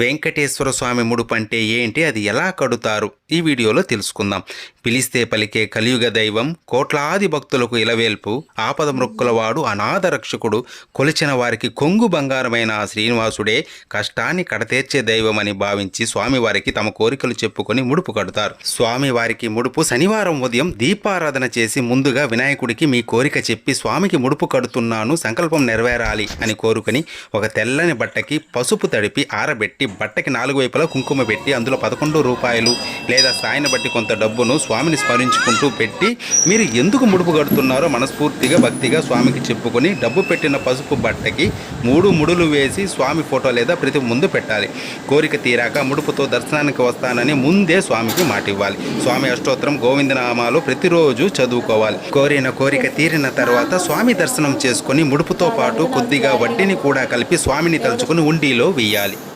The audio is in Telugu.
వెంకటేశ్వర స్వామి ముడుపు అంటే ఏంటి, అది ఎలా కడుతారు, ఈ వీడియోలో తెలుసుకుందాం. పిలిస్తే పలికే కలియుగ దైవం, కోట్లాది భక్తులకు ఇలవేల్పు, ఆపద మృక్కులవాడు, అనాథ రక్షకుడు, కొలిచిన వారికి కొంగు బంగారమైన ఆ శ్రీనివాసుడే కష్టాన్ని కడతీర్చే దైవం అని భావించి స్వామివారికి తమ కోరికలు చెప్పుకొని ముడుపు కడతారు. స్వామివారికి ముడుపు శనివారం ఉదయం దీపారాధన చేసి ముందుగా వినాయకుడికి మీ కోరిక చెప్పి స్వామికి ముడుపు కడుతున్నాను, సంకల్పం నెరవేరాలి అని కోరుకొని ఒక తెల్లని బట్టకి పసుపు తడిపి ఆరబెట్టి బట్టకి 4 వైపులా కుంకుమ పెట్టి అందులో 11 రూపాయలు లేదా స్థాయిని బట్టి కొంత డబ్బును స్వామిని స్మరించుకుంటూ పెట్టి మీరు ఎందుకు ముడుపు కడుతున్నారో మనస్ఫూర్తిగా భక్తిగా స్వామికి చెప్పుకొని డబ్బు పెట్టిన పసుపు బట్టకి 3 ముడులు వేసి స్వామి ఫోటో లేదా ప్రతి ముందు పెట్టాలి. కోరిక తీరాక ముడుపుతో దర్శనానికి వస్తానని ముందే స్వామికి మాట ఇవ్వాలి. స్వామి అష్టోత్తరం గోవిందనామాలు ప్రతిరోజు చదువుకోవాలి. కోరిన కోరిక తీరిన తర్వాత స్వామి దర్శనం చేసుకొని ముడుపుతో పాటు కొద్దిగా వడ్డీని కూడా కలిపి స్వామిని తలుచుకుని ఉండిలో వేయాలి.